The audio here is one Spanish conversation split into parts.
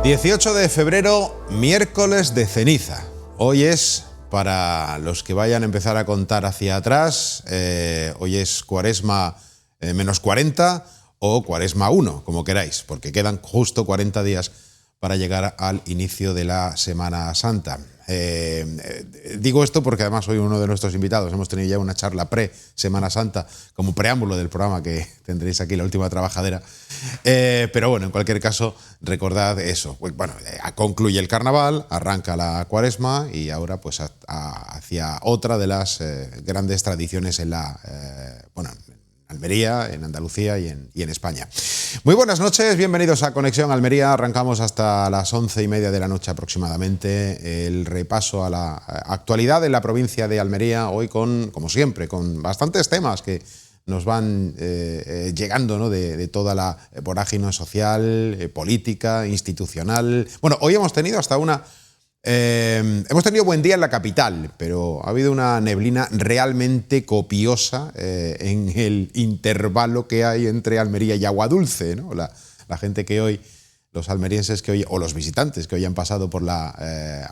18 de febrero, miércoles de ceniza. Hoy es, para los que vayan a empezar a contar hacia atrás, hoy es Cuaresma menos 40 o Cuaresma 1, como queráis, porque quedan justo 40 días para llegar al inicio de la Semana Santa. Digo esto porque además soy uno de nuestros invitados. Hemos tenido ya una charla pre-Semana Santa como preámbulo del programa que tendréis aquí, La Última Trabajadera. Pero bueno, en cualquier caso, recordad eso. Bueno, concluye el carnaval, arranca la Cuaresma y ahora pues hacia otra de las grandes tradiciones en la Almería, en Andalucía y en España. Muy buenas noches, bienvenidos a Conexión Almería. Arrancamos hasta las 11:30 de la noche aproximadamente el repaso a la actualidad de la provincia de Almería, hoy como siempre, con bastantes temas que nos van llegando, ¿no?, de toda la vorágine social, política, institucional. Bueno, hoy hemos tenido buen día en la capital, pero ha habido una neblina realmente copiosa en el intervalo que hay entre Almería y Aguadulce, ¿no? La gente que hoy, los almerienses que hoy, o los visitantes que hoy han pasado por la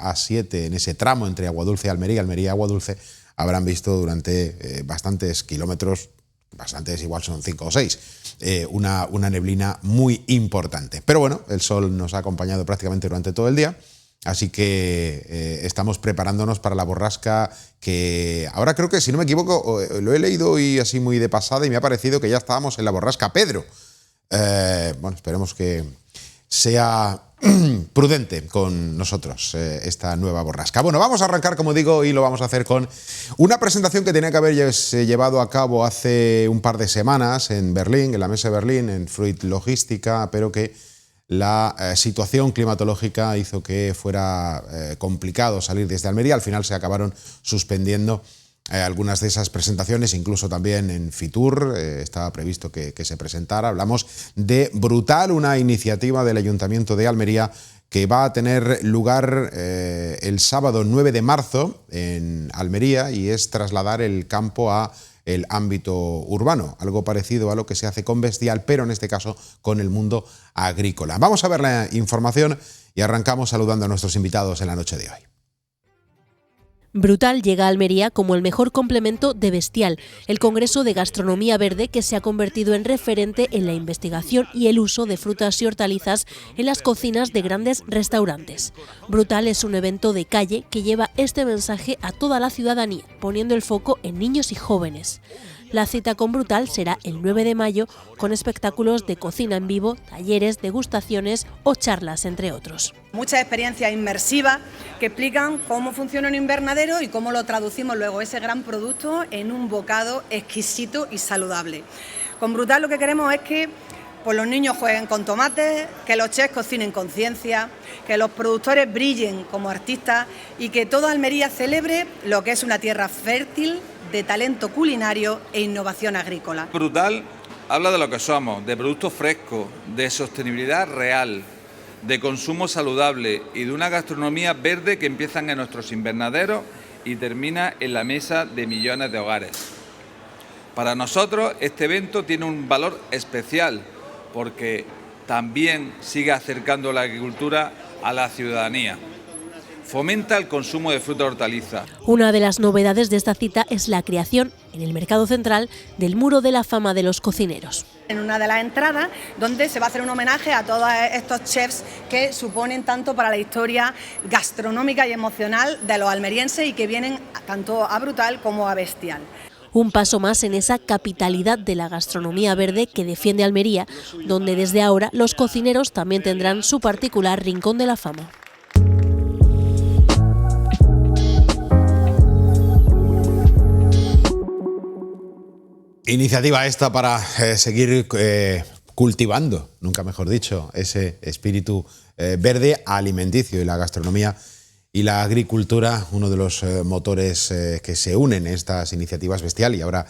A7 en ese tramo entre Aguadulce y Almería, Almería y Aguadulce, habrán visto durante bastantes kilómetros, bastantes igual son 5 o 6, una neblina muy importante. Pero bueno, el sol nos ha acompañado prácticamente durante todo el día. Así que estamos preparándonos para la borrasca que ahora creo que, si no me equivoco, lo he leído hoy así muy de pasada y me ha parecido que ya estábamos en la borrasca Pedro. Bueno, esperemos que sea prudente con nosotros esta nueva borrasca. Bueno, vamos a arrancar, como digo, y lo vamos a hacer con una presentación que tenía que haberse llevado a cabo hace un par de semanas en Berlín, en la mesa de Berlín, en Fruit Logística, pero que la situación climatológica hizo que fuera complicado salir desde Almería. Al final se acabaron suspendiendo algunas de esas presentaciones, incluso también en Fitur estaba previsto que se presentara. Hablamos de Brutal, una iniciativa del Ayuntamiento de Almería que va a tener lugar el sábado 9 de marzo en Almería, y es trasladar el campo a el ámbito urbano, algo parecido a lo que se hace con Bestial, pero en este caso con el mundo agrícola. Vamos a ver la información y arrancamos saludando a nuestros invitados en la noche de hoy. Brutal llega a Almería como el mejor complemento de Bestial, el Congreso de Gastronomía Verde que se ha convertido en referente en la investigación y el uso de frutas y hortalizas en las cocinas de grandes restaurantes. Brutal es un evento de calle que lleva este mensaje a toda la ciudadanía, poniendo el foco en niños y jóvenes. La cita con Brutal será el 9 de mayo con espectáculos de cocina en vivo, talleres, degustaciones o charlas, entre otros. Muchas experiencias inmersivas que explican cómo funciona un invernadero y cómo lo traducimos luego ese gran producto en un bocado exquisito y saludable. Con Brutal lo que queremos es que pues, los niños jueguen con tomates, que los chefs cocinen con ciencia, que los productores brillen como artistas y que toda Almería celebre lo que es una tierra fértil de talento culinario e innovación agrícola. Brutal habla de lo que somos, de productos frescos, de sostenibilidad real, de consumo saludable y de una gastronomía verde que empieza en nuestros invernaderos y termina en la mesa de millones de hogares. Para nosotros este evento tiene un valor especial porque también sigue acercando la agricultura a la ciudadanía. Fomenta el consumo de fruta y hortaliza. Una de las novedades de esta cita es la creación, en el Mercado Central, del Muro de la Fama de los Cocineros. En una de las entradas, donde se va a hacer un homenaje a todos estos chefs que suponen tanto para la historia gastronómica y emocional de los almerienses y que vienen tanto a Brutal como a Bestial. Un paso más en esa capitalidad de la gastronomía verde que defiende Almería, donde desde ahora los cocineros también tendrán su particular rincón de la fama. Iniciativa esta para seguir cultivando, nunca mejor dicho, ese espíritu verde alimenticio, y la gastronomía y la agricultura, uno de los motores que se unen en estas iniciativas. Bestial y ahora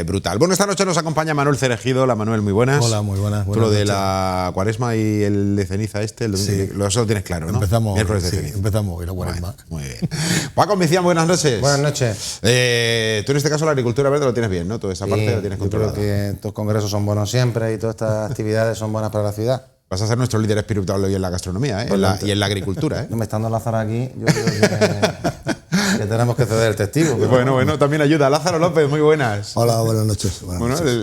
Brutal. Bueno, esta noche nos acompaña Manuel Cerejido. Hola, Manuel, muy buenas. Hola, muy buenas. Tú lo de la Cuaresma y el de ceniza sí. Eso lo tienes claro, ¿no? Empezamos, miércoles de sí, ceniza. empezamos hoy la Cuaresma. Muy bien. Paco Micián, buenas noches. Buenas noches. Tú en este caso la agricultura verde lo tienes bien, ¿no? Toda esa parte la tienes controlada. Yo creo que estos congresos son buenos siempre y todas estas actividades son buenas para la ciudad. Vas a ser nuestro líder espiritual hoy en la gastronomía, ¿eh? Y en la agricultura, ¿eh? No me estando Lázaro aquí, yo creo que tenemos que ceder el testigo. Bueno, también ayuda. Lázaro López, muy buenas. Hola, buenas noches.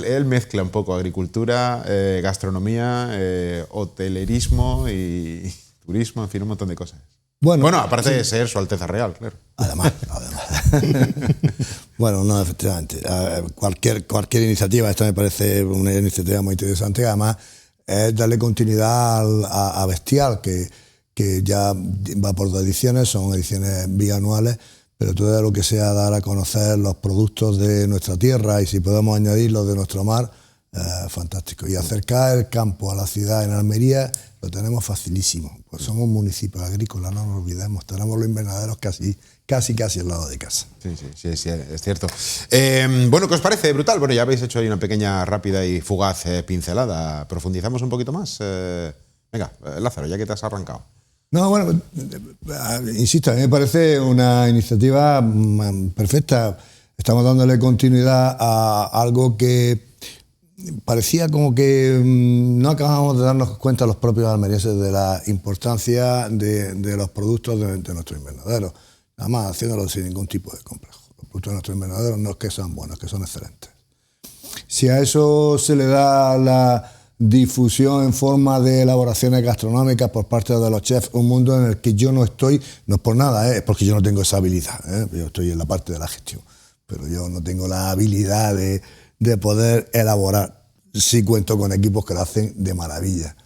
Él mezcla un poco agricultura, gastronomía, hotelerismo y turismo, en fin, un montón de cosas. Bueno, aparte de ser Su Alteza Real, claro. Además. Bueno, no, efectivamente. Cualquier iniciativa, esta me parece una iniciativa muy interesante, además es darle continuidad a Bestial, que ya va por 2 ediciones, son ediciones bianuales, pero todo lo que sea dar a conocer los productos de nuestra tierra y si podemos añadir los de nuestro mar, fantástico. Y acercar el campo a la ciudad en Almería lo tenemos facilísimo, pues somos municipios agrícolas, no nos olvidemos, tenemos los invernaderos casi al lado de casa. Sí, es cierto. Bueno, ¿qué os parece? Brutal. Bueno, ya habéis hecho ahí una pequeña, rápida y fugaz pincelada. ¿Profundizamos un poquito más? Venga, Lázaro, ya que te has arrancado. No, bueno, insisto, a mí me parece una iniciativa perfecta. Estamos dándole continuidad a algo que parecía como que no acabamos de darnos cuenta los propios almerienses de la importancia de los productos de nuestros invernaderos. Nada más haciéndolo sin ningún tipo de complejo. Los productos de nuestros invernaderos no es que sean buenos, es que son excelentes. Si a eso se le da la difusión en forma de elaboraciones gastronómicas por parte de los chefs, un mundo en el que yo no estoy, no es por nada, es porque yo no tengo esa habilidad. Yo estoy en la parte de la gestión, pero yo no tengo la habilidad de poder elaborar. Sí cuento con equipos que lo hacen de maravilla.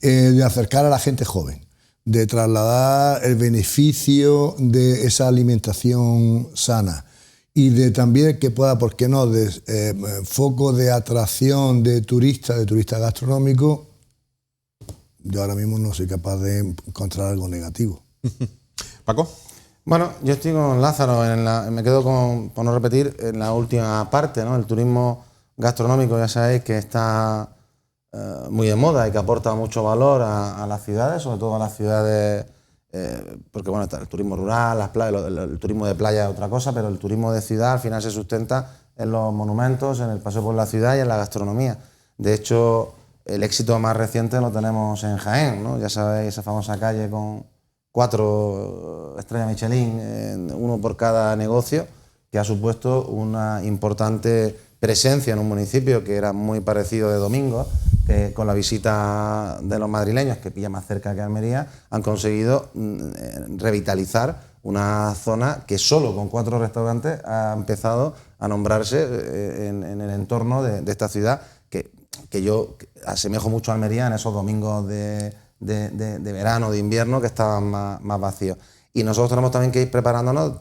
De acercar a la gente joven, de trasladar el beneficio de esa alimentación sana y de también que pueda, ¿por qué no?, de foco de atracción de turista gastronómico. Yo ahora mismo no soy capaz de encontrar algo negativo. Paco. Bueno, yo estoy con Lázaro, me quedo con, por no repetir, en la última parte, ¿no? El turismo gastronómico, ya sabéis que está muy de moda y que aporta mucho valor a las ciudades, sobre todo a las ciudades, porque bueno, está el turismo rural, las playas, el turismo de playa es otra cosa, pero el turismo de ciudad al final se sustenta en los monumentos, en el paseo por la ciudad y en la gastronomía. De hecho, el éxito más reciente lo tenemos en Jaén, ¿no? Ya sabéis, esa famosa calle con 4 estrellas Michelin, uno por cada negocio, que ha supuesto una importante presencia en un municipio que era muy parecido de Domingo, que con la visita de los madrileños, que pilla más cerca que Almería, han conseguido revitalizar una zona que solo con 4 restaurantes ha empezado a nombrarse en el entorno de esta ciudad, que yo asemejo mucho a Almería en esos domingos de verano, de invierno, que estaban más vacíos. Y nosotros tenemos también que ir preparándonos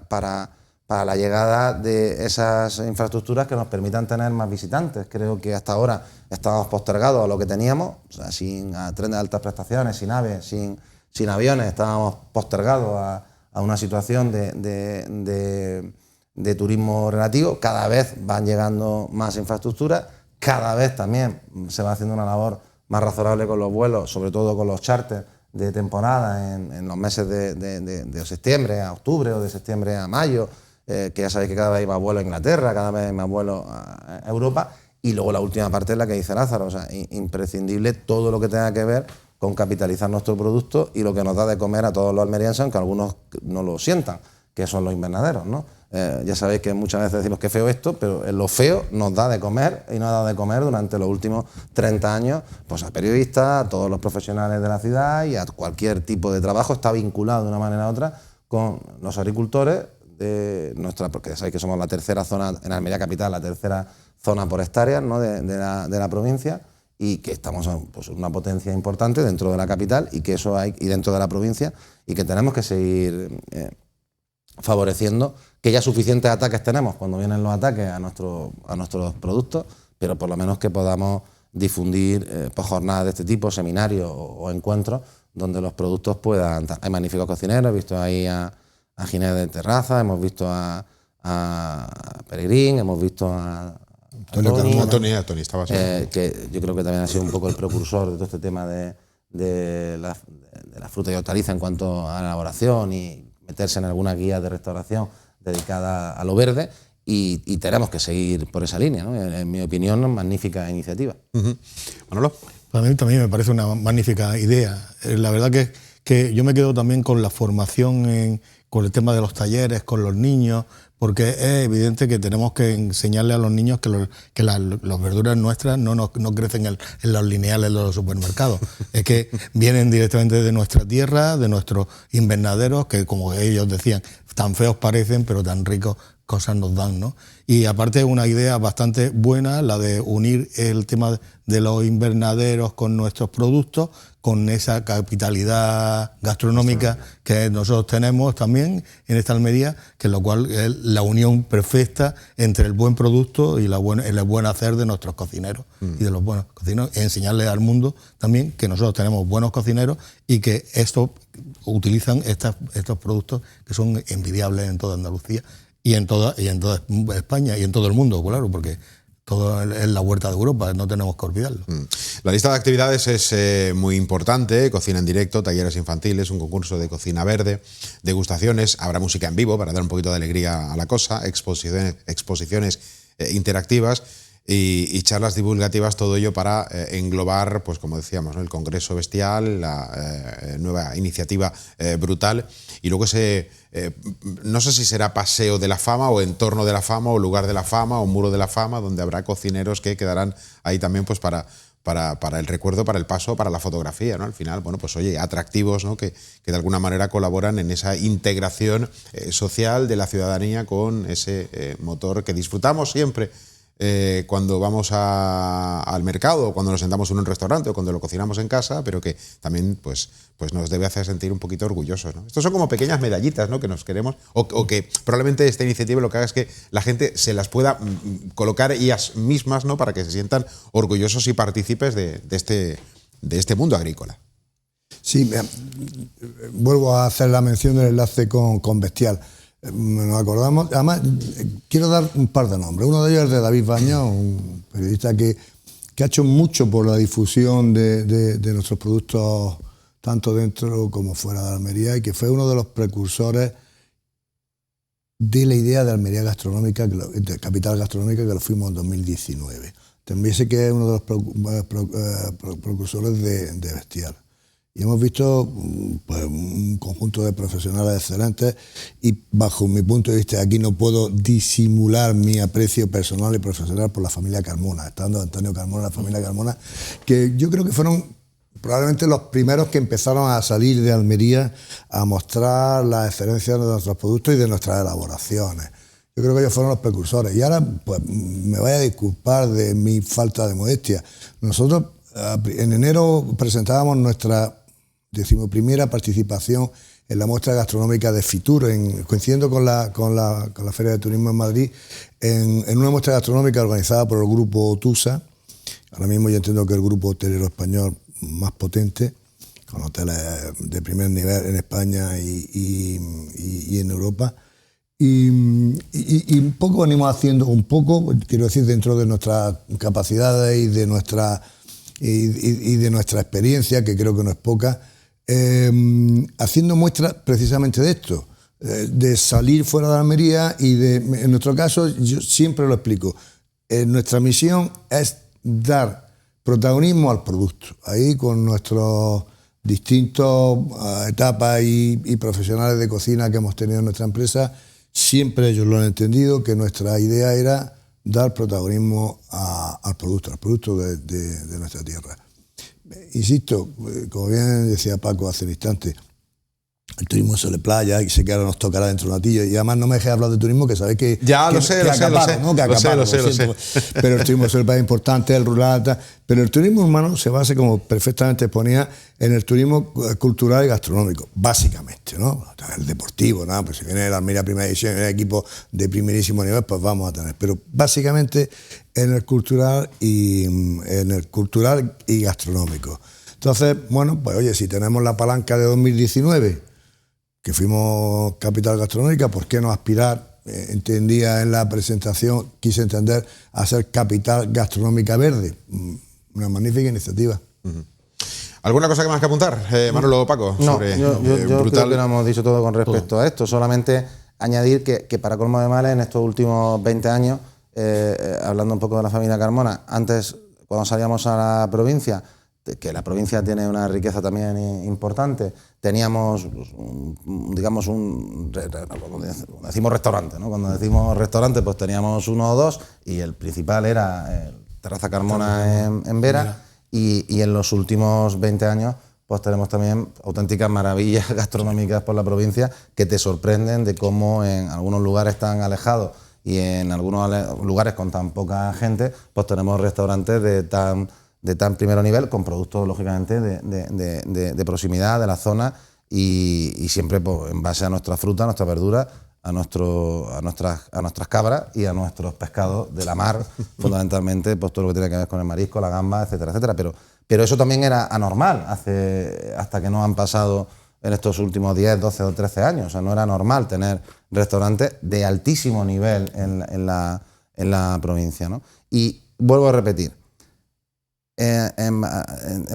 para la llegada de esas infraestructuras que nos permitan tener más visitantes. Creo que hasta ahora estábamos postergados a lo que teníamos, o sea, sin tren de altas prestaciones, sin aves, sin aviones, estábamos postergados a una situación de turismo relativo. Cada vez van llegando más infraestructuras, cada vez también se va haciendo una labor más razonable con los vuelos, sobre todo con los charters de temporada en los meses de septiembre a octubre o de septiembre a mayo, que ya sabéis que cada vez hay más vuelos a Inglaterra, cada vez hay más vuelos a Europa. Y luego la última parte es la que dice Lázaro, o sea, imprescindible todo lo que tenga que ver con capitalizar nuestro producto y lo que nos da de comer a todos los almerienses, aunque algunos no lo sientan, que son los invernaderos, ¿no? Ya sabéis que muchas veces decimos que feo esto, pero en lo feo nos da de comer y nos ha dado de comer durante los últimos 30 años, pues a periodistas, a todos los profesionales de la ciudad y a cualquier tipo de trabajo está vinculado de una manera u otra con los agricultores de nuestra, porque ya sabéis que somos la tercera zona en Almería capital, la tercera zona por hectáreas, ¿no?, de la provincia, y que estamos en pues, una potencia importante dentro de la capital y que eso hay y dentro de la provincia y que tenemos que seguir favoreciendo, que ya suficientes ataques tenemos cuando vienen los ataques a nuestros productos, pero por lo menos que podamos difundir pues, jornadas de este tipo, seminarios o encuentros donde los productos puedan. Hay magníficos cocineros, he visto ahí a Ginés de Terraza, hemos visto a Peregrín, hemos visto a Tony estaba así. Que yo creo que también ha sido un poco el precursor de todo este tema de la fruta y hortaliza en cuanto a la elaboración y meterse en alguna guía de restauración dedicada a lo verde. y tenemos que seguir por esa línea, ¿no? En mi opinión, magnífica iniciativa. Manolo. Para mí también me parece una magnífica idea. La verdad que yo me quedo también con la formación, con el tema de los talleres, con los niños, porque es evidente que tenemos que enseñarle a los niños que las verduras nuestras no crecen en los lineales de los supermercados. Es que vienen directamente de nuestra tierra, de nuestros invernaderos, que como ellos decían, tan feos parecen, pero tan ricos cosas nos dan, ¿no? Y aparte es una idea bastante buena la de unir el tema de los invernaderos con nuestros productos, con esa capitalidad gastronómica que nosotros tenemos también en esta Almería, que lo cual es la unión perfecta entre el buen producto y el buen hacer de nuestros cocineros y de los buenos cocineros, y enseñarle al mundo también que nosotros tenemos buenos cocineros y que estos utilizan estos productos que son envidiables en toda Andalucía y en toda España y en todo el mundo, claro, porque todo es la huerta de Europa, no tenemos que olvidarlo. La lista de actividades es muy importante: cocina en directo, talleres infantiles, un concurso de cocina verde, degustaciones, habrá música en vivo para dar un poquito de alegría a la cosa, exposiciones interactivas y charlas divulgativas, todo ello para englobar, pues como decíamos, ¿no?, el Congreso Bestial, la nueva iniciativa Brutal, y luego no sé si será Paseo de la Fama o Entorno de la Fama o Lugar de la Fama o Muro de la Fama, donde habrá cocineros que quedarán ahí también pues para el recuerdo, para el paso, para la fotografía, ¿no? Al final, bueno, pues oye, atractivos, ¿no?, que de alguna manera colaboran en esa integración social de la ciudadanía con ese motor que disfrutamos siempre cuando vamos al mercado, o cuando nos sentamos en un restaurante, o cuando lo cocinamos en casa, pero que también pues nos debe hacer sentir un poquito orgullosos, ¿no? Estos son como pequeñas medallitas, ¿no?, que nos queremos, o que probablemente esta iniciativa lo que haga es que la gente se las pueda colocar ellas mismas, ¿no?, para que se sientan orgullosos y partícipes de este mundo agrícola. Sí, vuelvo a hacer la mención del enlace con Bestial. Nos acordamos, además quiero dar un par de nombres. Uno de ellos es de David Baños, un periodista que ha hecho mucho por la difusión de nuestros productos, tanto dentro como fuera de Almería, y que fue uno de los precursores de la idea de Almería gastronómica, de capital gastronómica, que lo fuimos en 2019. También sé que es uno de los precursores de Bestial. Y hemos visto pues, un conjunto de profesionales excelentes, y bajo mi punto de vista, aquí no puedo disimular mi aprecio personal y profesional por la familia Carmona, estando Antonio Carmona, la familia Carmona, que yo creo que fueron probablemente los primeros que empezaron a salir de Almería a mostrar la excelencia de nuestros productos y de nuestras elaboraciones. Yo creo que ellos fueron los precursores. Y ahora pues, me voy a disculpar de mi falta de modestia. Nosotros en enero presentábamos nuestra 11ª participación en la muestra gastronómica de Fitur, coincidiendo con la Feria de Turismo en Madrid, en una muestra gastronómica organizada por el grupo Tusa. Ahora mismo yo entiendo que el grupo hotelero español más potente, con hoteles de primer nivel en España y en Europa. Y un poco venimos haciendo, quiero decir, dentro de nuestras capacidades y de nuestra experiencia, que creo que no es poca, haciendo muestras precisamente de esto, de salir fuera de Almería y en nuestro caso, yo siempre lo explico, nuestra misión es dar protagonismo al producto. Ahí con nuestros distintos etapas y profesionales de cocina que hemos tenido en nuestra empresa, siempre ellos lo han entendido, que nuestra idea era dar protagonismo al producto de nuestra tierra. Insisto, como bien decía Paco hace un instante, el turismo es sobre playa, y sé que ahora nos tocará dentro de un ratillo, y además no me dejé hablar de turismo, que sabéis que... Ya, lo sé. Pero el turismo sobre playa es importante, el rural, pero el turismo urbano se basa, como perfectamente exponía, en el turismo cultural y gastronómico, básicamente, ¿no? El deportivo, ¿no? Pues si viene la Almería Primera División, el equipo de primerísimo nivel, pues vamos a tener, pero básicamente en el cultural y gastronómico. Entonces, bueno, pues oye, si tenemos la palanca de 2019, que fuimos capital gastronómica, ¿por qué no aspirar? Entendía en la presentación, quise entender, a ser capital gastronómica verde. Una magnífica iniciativa. ¿Alguna cosa que más que apuntar, Manolo o Paco? No, sobre yo Brutal? creo que lo hemos dicho todo con respecto a esto. Solamente añadir que para colmo de males, en estos últimos 20 años, hablando un poco de la familia Carmona, antes, cuando salíamos a la provincia, que la provincia tiene una riqueza también importante, teníamos, decimos restaurante, ¿no? Cuando decimos restaurante, pues teníamos 1 o 2, y el principal era Terraza Carmona en Vera, y en los últimos 20 años pues tenemos también auténticas maravillas gastronómicas por la provincia que te sorprenden de cómo en algunos lugares tan alejados y en algunos lugares con tan poca gente, pues tenemos restaurantes de tan primer nivel, con productos lógicamente de proximidad, de la zona, y siempre pues, en base a nuestra fruta, a nuestra verdura, a nuestras cabras y a nuestros pescados de la mar, fundamentalmente pues todo lo que tiene que ver con el marisco, la gamba, etcétera, etcétera. Pero eso también era anormal hasta que no han pasado en estos últimos 10, 12 o 13 años. O sea, no era normal tener restaurantes de altísimo nivel en la provincia, ¿no? Y vuelvo a repetir, en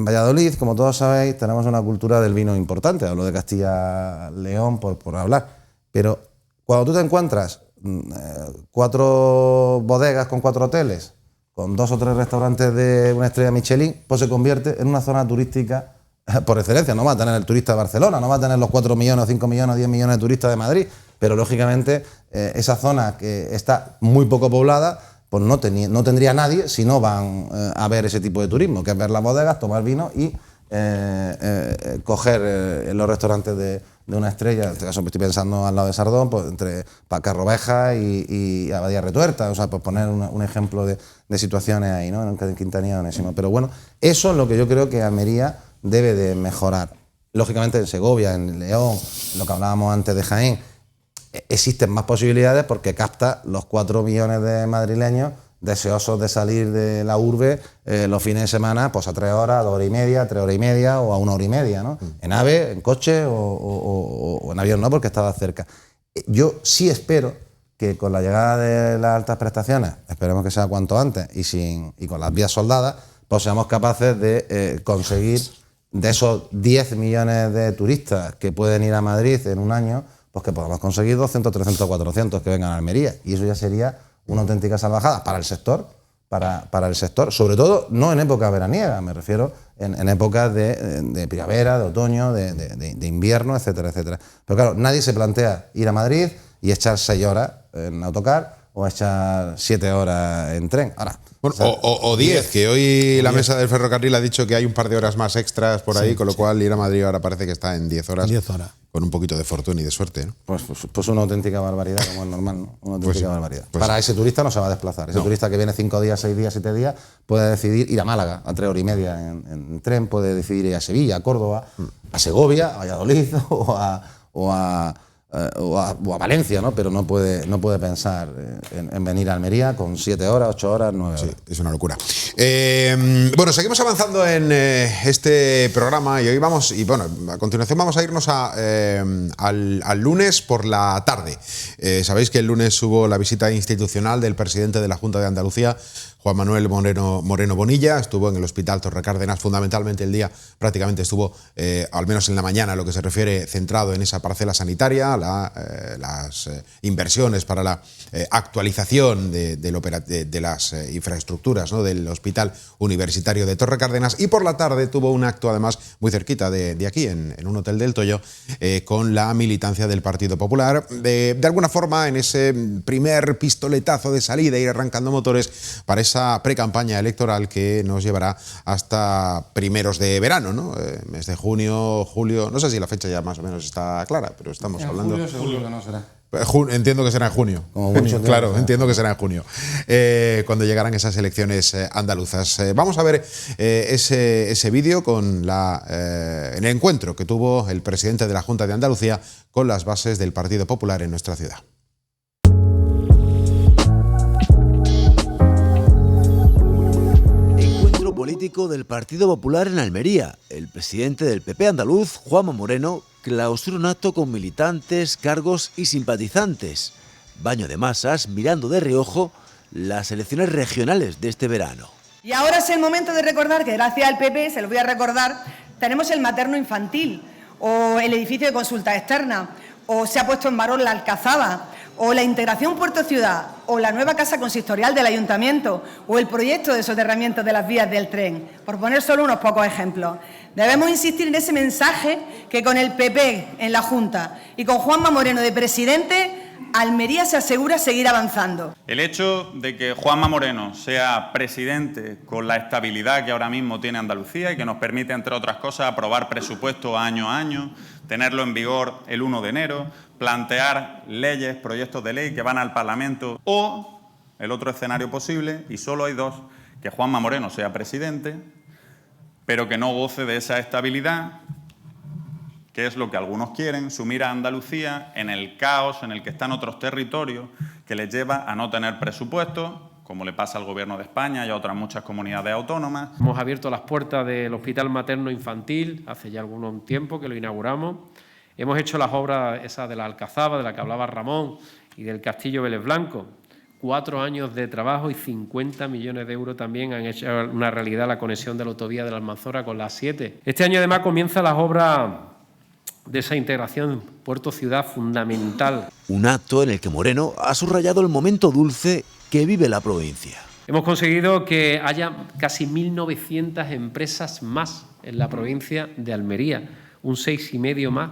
Valladolid, como todos sabéis, tenemos una cultura del vino importante. Hablo de Castilla-León por hablar. Pero cuando tú te encuentras 4 bodegas con 4 hoteles, con 2 o 3 restaurantes de una estrella Michelin, pues se convierte en una zona turística por excelencia. No va a tener el turista de Barcelona, no va a tener los 4 millones, 5 millones, 10 millones de turistas de Madrid, pero lógicamente esa zona que está muy poco poblada, pues no tendría nadie si no van a ver ese tipo de turismo, que es ver las bodegas, tomar vino y coger en los restaurantes de una estrella. En este caso estoy pensando al lado de Sardón, pues entre Carroveja y Abadía Retuerta, o sea, pues poner un ejemplo de situaciones ahí, ¿no? En Quintanilla, Onésimo. Pero bueno, eso es lo que yo creo que Almería debe de mejorar. Lógicamente en Segovia, en León, lo que hablábamos antes de Jaén, existen más posibilidades porque capta los 4 millones de madrileños deseosos de salir de la urbe los fines de semana, pues a 3 horas, a 2 horas y media, 3 horas y media o a 1 hora y media, ¿no? En AVE, en coche o en avión, no, porque estaba cerca. Yo sí espero que con la llegada de las altas prestaciones, esperemos que sea cuanto antes, y con las vías soldadas, pues seamos capaces de conseguir de esos 10 millones de turistas que pueden ir a Madrid en un año, pues que podamos conseguir 200, 300, 400 que vengan a Almería. Y eso ya sería una auténtica salvajada para el sector, para el sector, sobre todo no en época veraniega, me refiero en épocas de primavera, de otoño, de invierno, etcétera, etcétera. Pero claro, nadie se plantea ir a Madrid y echar 6 horas en autocar o echar 7 horas en tren. Ahora, bueno, o 10, que hoy la mesa del ferrocarril ha dicho que hay un par de horas más extras por ahí, con lo cual ir a Madrid ahora parece que está en 10 horas. 10 horas. Con un poquito de fortuna y de suerte, ¿no? Pues una auténtica barbaridad, como es normal, ¿no? Una auténtica barbaridad. Para ese turista no se va a desplazar. Ese turista que viene 5 días, 6 días, 7 días, puede decidir ir a Málaga a 3 horas y media en tren, puede decidir ir a Sevilla, a Córdoba, a Segovia, a Valladolid o a Valencia, ¿no? Pero no puede pensar en venir a Almería con 7 horas, 8 horas, 9 horas. Sí, es una locura. Bueno, seguimos avanzando en este programa y hoy vamos, y bueno, a continuación vamos a irnos al lunes por la tarde. Sabéis que el lunes hubo la visita institucional del presidente de la Junta de Andalucía, Juan Manuel Moreno Bonilla. Estuvo en el Hospital Torre Cárdenas, fundamentalmente el día prácticamente estuvo, al menos en la mañana, lo que se refiere, centrado en esa parcela sanitaria, las inversiones para la actualización de las infraestructuras, ¿no?, del Hospital Universitario de Torre Cárdenas, y por la tarde tuvo un acto además muy cerquita de aquí, en un hotel del Toyo, con la militancia del Partido Popular, de alguna forma en ese primer pistoletazo de salida, ir arrancando motores para esa precampaña electoral que nos llevará hasta primeros de verano, ¿no? Mes de junio, julio, no sé si la fecha ya más o menos está clara, pero estamos hablando... Julio seguro que no será. Entiendo que será en junio. Como mucho claro, será. Entiendo que será en junio, cuando llegarán esas elecciones andaluzas. Vamos a ver ese vídeo con en el encuentro que tuvo el presidente de la Junta de Andalucía con las bases del Partido Popular en nuestra ciudad. Político del Partido Popular en Almería. El presidente del PP andaluz, Juanma Moreno, clausuró un acto con militantes, cargos y simpatizantes. Baño de masas mirando de reojo las elecciones regionales de este verano. Y ahora es el momento de recordar que gracias al PP, se lo voy a recordar, tenemos el materno infantil o el edificio de consulta externa o se ha puesto en valor la Alcazaba, o la integración puerto-ciudad, o la nueva casa consistorial del Ayuntamiento, o el proyecto de soterramiento de las vías del tren, por poner solo unos pocos ejemplos. Debemos insistir en ese mensaje que con el PP en la Junta y con Juanma Moreno de presidente, Almería se asegura seguir avanzando. El hecho de que Juanma Moreno sea presidente con la estabilidad que ahora mismo tiene Andalucía y que nos permite, entre otras cosas, aprobar presupuestos año a año, tenerlo en vigor el 1 de enero, plantear leyes, proyectos de ley que van al Parlamento, o el otro escenario posible, y solo hay dos, que Juanma Moreno sea presidente, pero que no goce de esa estabilidad, que es lo que algunos quieren, sumir a Andalucía en el caos en el que están otros territorios, que les lleva a no tener presupuestos, como le pasa al Gobierno de España y a otras muchas comunidades autónomas. Hemos abierto las puertas del Hospital Materno Infantil, hace ya algún tiempo que lo inauguramos. Hemos hecho las obras esas de la Alcazaba, de la que hablaba Ramón, y del Castillo Vélez Blanco. 4 años de trabajo y 50 millones de euros también han hecho una realidad la conexión de la autovía de la Almanzora con la 7. Este año además comienzan las obras de esa integración puerto-ciudad fundamental. Un acto en el que Moreno ha subrayado el momento dulce que vive la provincia. Hemos conseguido que haya casi 1.900 empresas más en la provincia de Almería, un 6,5 más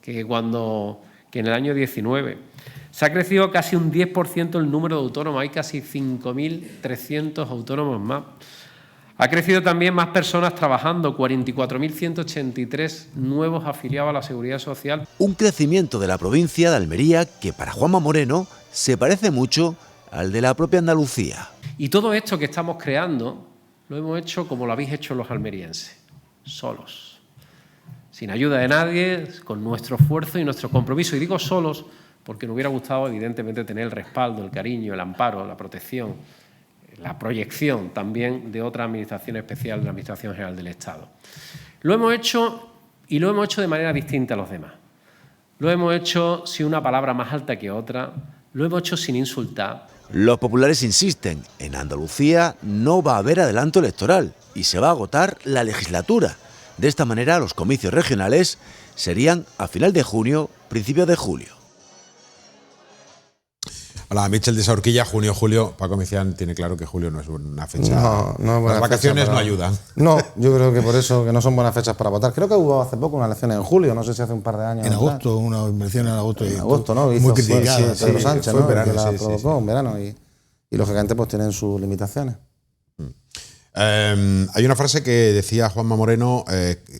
que en el año 19. Se ha crecido casi un 10% el número de autónomos, hay casi 5.300 autónomos más. Ha crecido también más personas trabajando, 44.183 nuevos afiliados a la Seguridad Social. Un crecimiento de la provincia de Almería que para Juanma Moreno se parece mucho al de la propia Andalucía. Y todo esto que estamos creando lo hemos hecho como lo habéis hecho los almerienses, solos, sin ayuda de nadie, con nuestro esfuerzo y nuestro compromiso. Y digo solos porque nos hubiera gustado, evidentemente, tener el respaldo, el cariño, el amparo, la protección, la proyección también de otra administración especial, de la Administración General del Estado. Lo hemos hecho y lo hemos hecho de manera distinta a los demás. Lo hemos hecho sin una palabra más alta que otra, lo hemos hecho sin insultar. Los populares insisten, en Andalucía no va a haber adelanto electoral y se va a agotar la legislatura. De esta manera, los comicios regionales serían a final de junio, principio de julio. Hola, Michel de Saurquilla, junio, julio. Paco Micián tiene claro que julio no es una fecha. No es buena Las vacaciones fecha no ayudan. No, yo creo que por eso que no son buenas fechas para votar. Creo que hubo hace poco unas elecciones en julio, no sé si hace un par de años. En agosto, una inversión en agosto. En agosto, ¿no? Muy criticada. Sí, Pedro Sánchez, fue ¿no? en verano, Que la sí, provocó en verano y lógicamente pues tienen sus limitaciones. Hay una frase que decía Juanma Moreno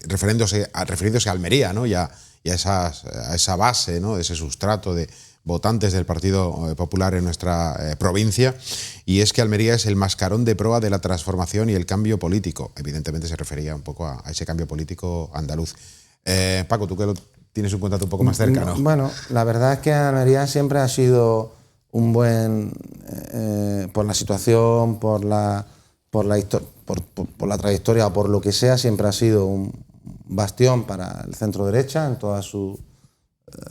refiriéndose a Almería, ¿no? y a esa base, ¿no? De ese sustrato de votantes del Partido Popular en nuestra provincia, y es que Almería es el mascarón de proa de la transformación y el cambio político. Evidentemente se refería un poco a ese cambio político andaluz. Paco, tú que lo tienes un contrato un poco más cercano. Bueno, la verdad es que Almería siempre ha sido un buen, por la situación, por la trayectoria o por lo que sea, siempre ha sido un bastión para el centro derecha en todas sus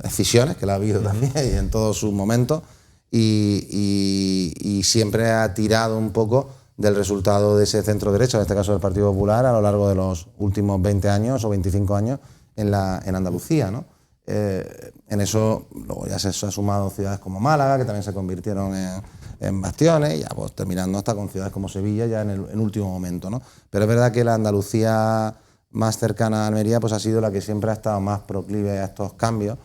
escisiones, que la ha habido también, y en todos sus momentos, y siempre ha tirado un poco del resultado de ese centro derecha, en este caso del Partido Popular, a lo largo de los últimos 20 años o 25 años en Andalucía, ¿no? En eso luego ya se ha sumado ciudades como Málaga, que también se convirtieron en bastiones, y ya pues, terminando hasta con ciudades como Sevilla ya en último momento, ¿no? Pero es verdad que la Andalucía más cercana a Almería pues ha sido la que siempre ha estado más proclive a estos cambios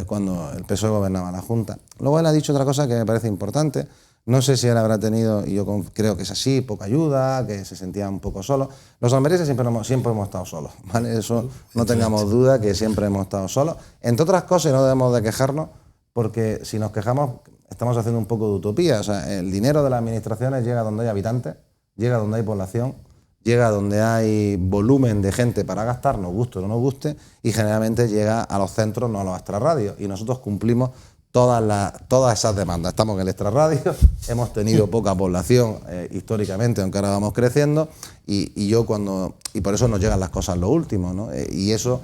cuando el PSOE gobernaba la Junta. Luego él ha dicho otra cosa que me parece importante. No sé si él habrá tenido, y yo creo que es así, poca ayuda, que se sentía un poco solo. Los almerienses siempre hemos estado solos, ¿vale? Eso no tengamos duda, que siempre hemos estado solos. Entre otras cosas, no debemos de quejarnos, porque si nos quejamos estamos haciendo un poco de utopía. O sea, el dinero de las administraciones llega donde hay habitantes, llega donde hay población, llega donde hay volumen de gente para gastar, nos guste o no nos guste, y generalmente llega a los centros, no a los extrarradios. Y nosotros cumplimos todas esas demandas. Estamos en el extrarradio, hemos tenido poca población históricamente, aunque ahora vamos creciendo, y por eso nos llegan las cosas lo último, ¿no? Y eso,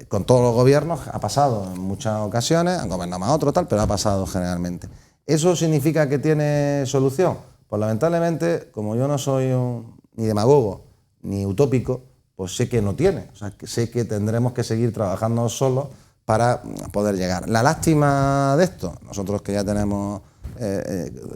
con todos los gobiernos, ha pasado en muchas ocasiones, han gobernado más otros, tal, pero ha pasado generalmente. ¿Eso significa que tiene solución? Pues lamentablemente, como yo no soy ni demagogo ni utópico, pues sé que no tiene. O sea, que sé que tendremos que seguir trabajando solos para poder llegar. La lástima de esto, nosotros que ya tenemos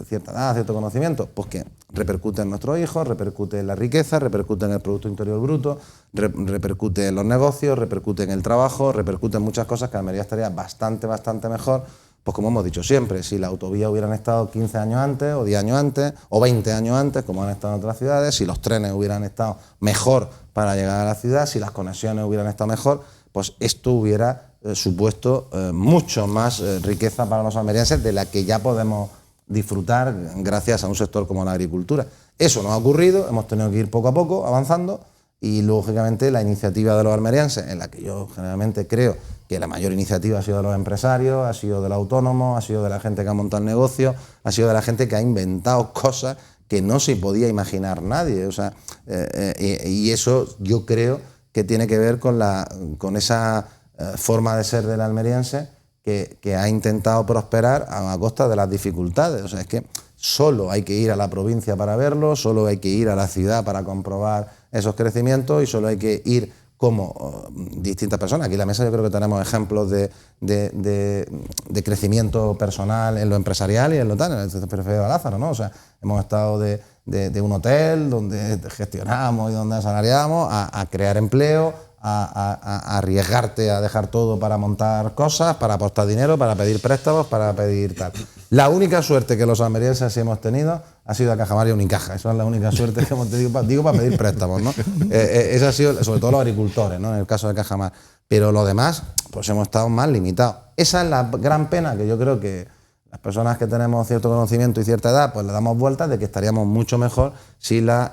cierta edad, cierto conocimiento, pues que repercute en nuestros hijos, repercute en la riqueza, repercute en el Producto Interior Bruto, repercute en los negocios, repercute en el trabajo, repercute en muchas cosas que Almería estaría bastante mejor, pues como hemos dicho siempre, si las autovías hubieran estado 15 años antes, o 10 años antes, o 20 años antes, como han estado en otras ciudades, si los trenes hubieran estado mejor para llegar a la ciudad, si las conexiones hubieran estado mejor, pues esto hubiera supuesto mucho más riqueza para los almerienses de la que ya podemos disfrutar gracias a un sector como la agricultura. Eso no ha ocurrido, hemos tenido que ir poco a poco avanzando y lógicamente la iniciativa de los almerienses, en la que yo generalmente creo que la mayor iniciativa ha sido de los empresarios, ha sido de los autónomos, ha sido de la gente que ha montado el negocio, ha sido de la gente que ha inventado cosas que no se podía imaginar nadie. O sea, y eso yo creo que tiene que ver con esa forma de ser del almeriense que ha intentado prosperar a costa de las dificultades. O sea, es que solo hay que ir a la provincia para verlo, solo hay que ir a la ciudad para comprobar esos crecimientos y solo hay que ir como distintas personas. Aquí en la mesa yo creo que tenemos ejemplos de crecimiento personal en lo empresarial y en lo tal, en el preferido a Lázaro, ¿no? O sea, hemos estado de un hotel donde gestionamos y donde asalariamos a crear empleo, a arriesgarte a dejar todo para montar cosas, para apostar dinero, para pedir préstamos, para pedir tal. La única suerte que los almerienses hemos tenido ha sido a Cajamar y a Unicaja. Esa es la única suerte que hemos tenido, digo, para pedir préstamos, ¿no? Esa ha sido, sobre todo los agricultores, ¿no? En el caso de Cajamar. Pero los demás, pues hemos estado más limitados. Esa es la gran pena que yo creo que las personas que tenemos cierto conocimiento y cierta edad, pues le damos vueltas de que estaríamos mucho mejor si o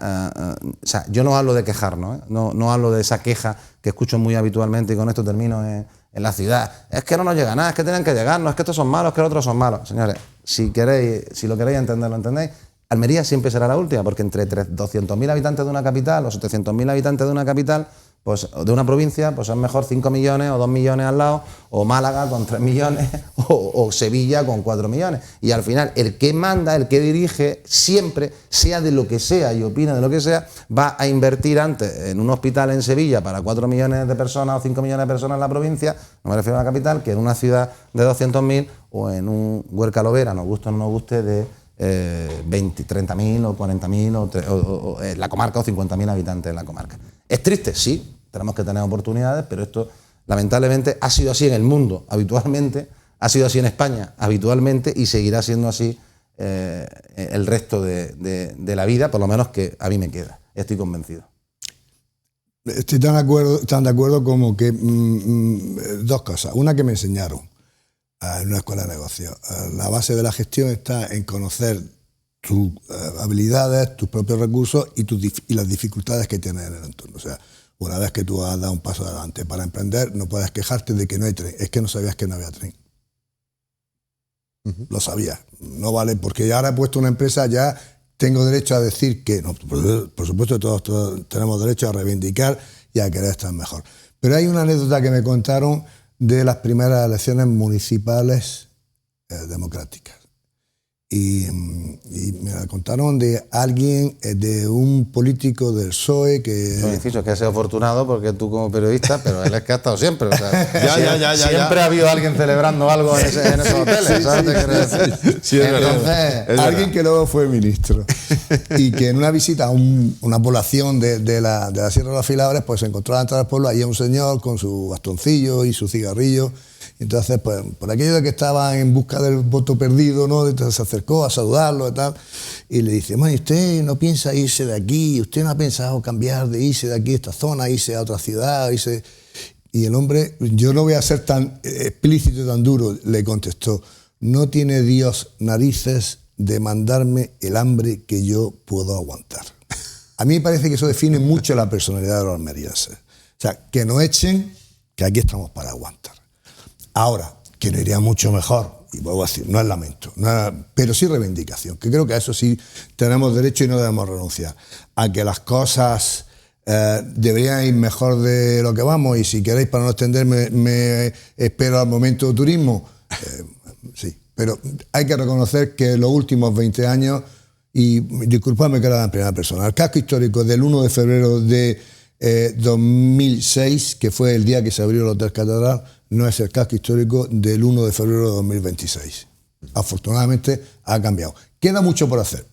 sea, yo no hablo de quejarnos, ¿eh? No hablo de esa queja que escucho muy habitualmente y con esto termino en la ciudad. Es que no nos llega nada, es que tienen que llegarnos, es que estos son malos, es que los otros son malos. Señores, si lo queréis entender, lo entendéis. Almería siempre será la última, porque entre 200.000 habitantes de una capital o 700.000 habitantes de una capital, pues de una provincia, pues es mejor 5 millones o 2 millones al lado, o Málaga con 3 millones, o Sevilla con 4 millones. Y al final, el que manda, el que dirige, siempre, sea de lo que sea y opina de lo que sea, va a invertir antes en un hospital en Sevilla para 4 millones de personas o 5 millones de personas en la provincia, no me refiero a la capital, que en una ciudad de 200.000 o en un Huerca Lovera, nos guste o no nos guste, de 30.000 o 40.000 o la comarca o 50.000 habitantes en la comarca. ¿Es triste? Sí, tenemos que tener oportunidades, pero esto lamentablemente ha sido así en el mundo habitualmente, ha sido así en España habitualmente y seguirá siendo así el resto de la vida, por lo menos que a mí me queda, estoy convencido. Estoy tan de acuerdo como que dos cosas. Una que me enseñaron en una escuela de negocios. La base de la gestión está en conocer tus habilidades, tus propios recursos y las dificultades que tienes en el entorno. O sea, una vez que tú has dado un paso adelante para emprender, no puedes quejarte de que no hay tren. Es que no sabías que no había tren. Lo sabías. No vale, porque ahora he puesto una empresa, ya tengo derecho a decir que no. Por supuesto, todos tenemos derecho a reivindicar y a querer estar mejor. Pero hay una anécdota que me contaron de las primeras elecciones municipales democráticas. Y me la contaron de alguien, de un político del PSOE que... No, inciso, que ha sido afortunado porque tú como periodista, pero él es que ha estado siempre. O sea, ya. Siempre ha habido alguien celebrando algo en esos hoteles, ¿sabes? ¿Te quiero decir? Sí, entonces, alguien que luego fue ministro y que en una visita a una población de la Sierra de los Filadores, pues se encontró a la entrada del pueblo, ahí un señor con su bastoncillo y su cigarrillo. Entonces, pues, por aquello de que estaba en busca del voto perdido, ¿no? Entonces se acercó a saludarlo y tal, y le dice, bueno, ¿usted no piensa irse de aquí? ¿Usted no ha pensado cambiar de irse de aquí a esta zona, irse a otra ciudad? Y el hombre, yo no voy a ser tan explícito y tan duro, le contestó, no tiene Dios narices de mandarme el hambre que yo puedo aguantar. A mí me parece que eso define mucho la personalidad de los almerienses. O sea, que no echen, que aquí estamos para aguantar. Ahora, que no iría mucho mejor, y vuelvo a decir, no es lamento, pero sí reivindicación, que creo que a eso sí tenemos derecho y no debemos renunciar, a que las cosas deberían ir mejor de lo que vamos, y si queréis, para no extenderme, me espero al momento de turismo, sí, pero hay que reconocer que los últimos 20 años, y disculpadme que lo haga en primera persona, el casco histórico del 1 de febrero de 2006, que fue el día que se abrió el Hotel Catedral, no es el casco histórico del 1 de febrero de 2026. Afortunadamente ha cambiado. Queda mucho por hacer,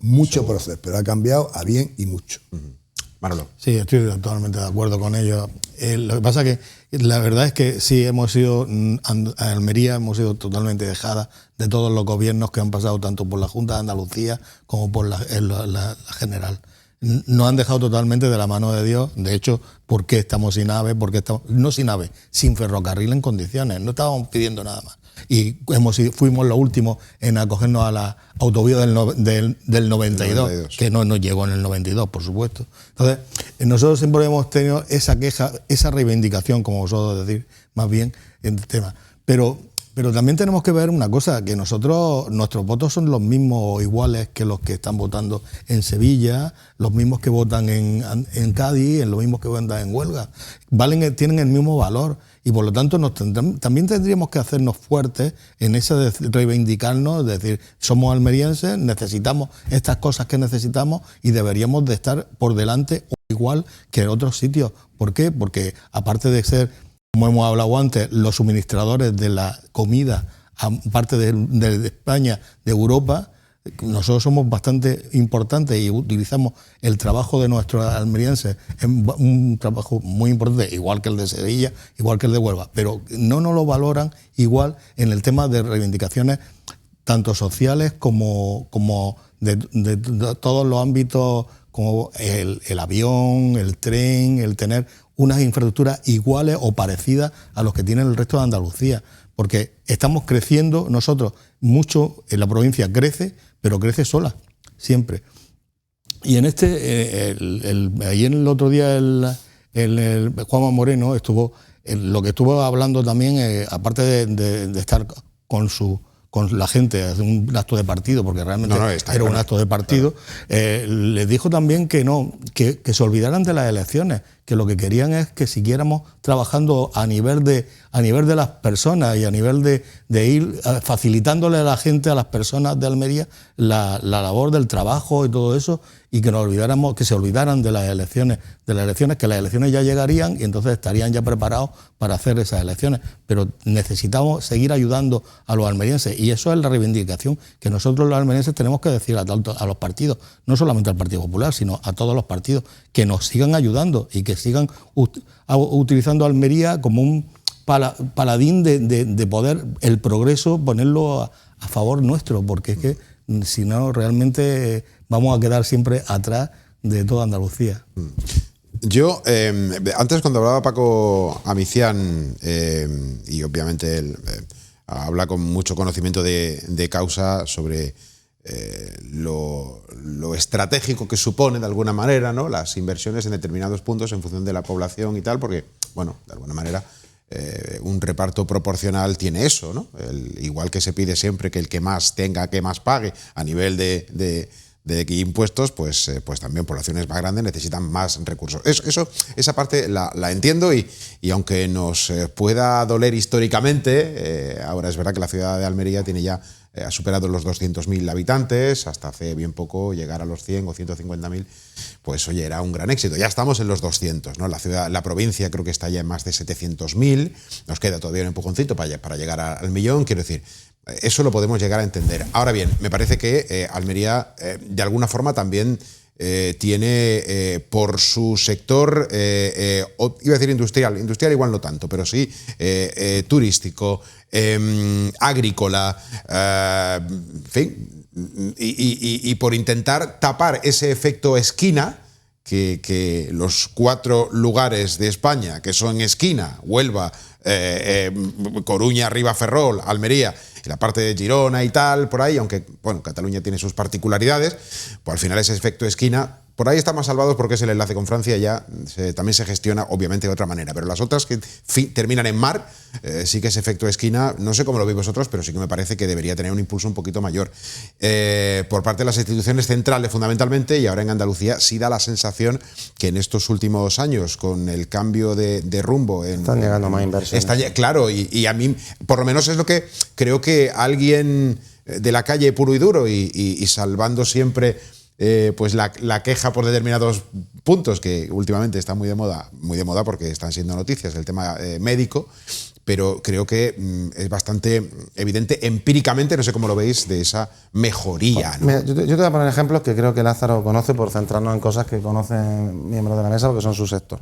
pero ha cambiado a bien y mucho. Manolo. Sí, estoy totalmente de acuerdo con ello. Lo que pasa que la verdad es que sí, Almería hemos sido totalmente dejada de todos los gobiernos que han pasado tanto por la Junta de Andalucía como por la general. Nos han dejado totalmente de la mano de Dios. De hecho, ¿por qué estamos sin AVE? No sin AVE, sin ferrocarril en condiciones. No estábamos pidiendo nada más. Y fuimos los últimos en acogernos a la autovía del 92, que no nos llegó en el 92, por supuesto. Entonces, nosotros siempre hemos tenido esa queja, esa reivindicación, como vosotros decís, más bien, en el tema. Pero también tenemos que ver una cosa, que nuestros votos son los mismos o iguales que los que están votando en Sevilla, los mismos que votan en Cádiz, los mismos que votan en Huelva. Tienen el mismo valor y por lo tanto también tendríamos que hacernos fuertes en eso de reivindicarnos, de decir, somos almerienses, necesitamos estas cosas que necesitamos y deberíamos de estar por delante o igual que en otros sitios. ¿Por qué? Porque aparte de ser, como hemos hablado antes, los suministradores de la comida a parte de España, de Europa, nosotros somos bastante importantes y utilizamos el trabajo de nuestros almerienses, es un trabajo muy importante, igual que el de Sevilla, igual que el de Huelva, pero no nos lo valoran igual en el tema de reivindicaciones tanto sociales como de todos los ámbitos, como el avión, el tren, el tener unas infraestructuras iguales o parecidas a los que tiene el resto de Andalucía, porque estamos creciendo nosotros mucho, en la provincia crece, pero crece sola, siempre. Y en ahí en el otro día el Juanma Moreno lo que estuvo hablando también, aparte de estar con la gente, hacer un acto de partido, porque realmente era un acto de partido, les dijo también que se olvidaran de las elecciones, que lo que querían es que siguiéramos trabajando a nivel de las personas y a nivel de ir facilitándole a la gente, a las personas de Almería, la labor del trabajo y todo eso, y que se olvidaran de las elecciones, que las elecciones ya llegarían y entonces estarían ya preparados para hacer esas elecciones. Pero necesitamos seguir ayudando a los almerienses, y eso es la reivindicación que nosotros los almerienses tenemos que decir a los partidos, no solamente al Partido Popular, sino a todos los partidos, que nos sigan ayudando y que sigan utilizando Almería como un paladín de poder el progreso, ponerlo a favor nuestro, porque es que si no realmente vamos a quedar siempre atrás de toda Andalucía. Yo, antes cuando hablaba Paco Amicián, y obviamente él habla con mucho conocimiento de causa sobre lo estratégico que supone de alguna manera, ¿no?, las inversiones en determinados puntos en función de la población y tal, porque, bueno, de alguna manera un reparto proporcional tiene eso, ¿no? Igual que se pide siempre que el que más tenga, que más pague a nivel de impuestos, pues también poblaciones más grandes necesitan más recursos. Esa parte la entiendo y aunque nos pueda doler históricamente, ahora es verdad que la ciudad de Almería tiene ya ha superado los 200.000 habitantes, hasta hace bien poco llegar a los 100 o 150.000, pues oye, era un gran éxito. Ya estamos en los 200, ¿no? La provincia creo que está ya en más de 700.000, nos queda todavía un empujoncito para llegar al millón, quiero decir, eso lo podemos llegar a entender. Ahora bien, me parece que Almería de alguna forma también tiene por su sector, iba a decir industrial igual no tanto, pero sí turístico, agrícola, en fin, y por intentar tapar ese efecto esquina que los 4 lugares de España que son esquina, Huelva, Coruña, Riba, Ferrol, Almería y la parte de Girona y tal, por ahí, aunque bueno, Cataluña tiene sus particularidades, pues al final ese efecto esquina, por ahí estamos salvados porque es el enlace con Francia, ya también se gestiona obviamente de otra manera, pero las otras que terminan en mar, sí que ese efecto esquina, no sé cómo lo veis vosotros, pero sí que me parece que debería tener un impulso un poquito mayor por parte de las instituciones centrales fundamentalmente, y ahora en Andalucía sí da la sensación que en estos últimos años, con el cambio de rumbo, están llegando más inversiones. Claro, y a mí por lo menos es lo que creo que alguien de la calle puro y duro y salvando siempre pues la queja por determinados puntos que últimamente está muy de moda porque están siendo noticias, el tema médico, pero creo que es bastante evidente empíricamente, no sé cómo lo veis, de esa mejoría, ¿no? Mira, yo te voy a poner ejemplos que creo que Lázaro conoce por centrarnos en cosas que conocen miembros de la mesa porque son su sector.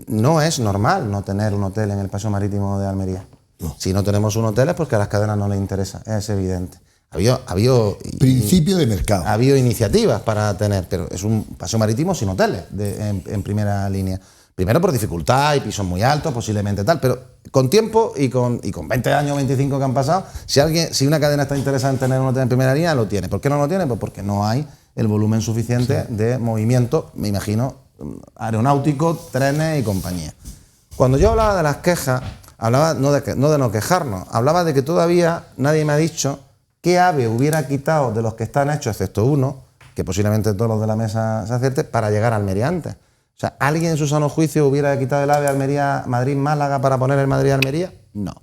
No es normal no tener un hotel en el Paseo Marítimo de Almería. No. Si no tenemos un hotel es porque a las cadenas no les interesa, es evidente. Ha habido principio de mercado. Ha habido iniciativas para tener, pero es un paseo marítimo sin hoteles en primera línea. Primero por dificultad y pisos muy altos, posiblemente tal, pero con tiempo y con 20 años, 25 que han pasado, si una cadena está interesada en tener un hotel en primera línea, lo tiene. ¿Por qué no lo tiene? Pues porque no hay el volumen suficiente de movimiento, me imagino, aeronáutico, trenes y compañía. Cuando yo hablaba de las quejas, hablaba no de no quejarnos, hablaba de que todavía nadie me ha dicho qué AVE hubiera quitado de los que están hechos, excepto uno, que posiblemente todos los de la mesa se acierte, para llegar a Almería antes. O sea, ¿alguien en su sano juicio hubiera quitado el AVE Almería, Madrid-Málaga para poner el Madrid-Almería? No.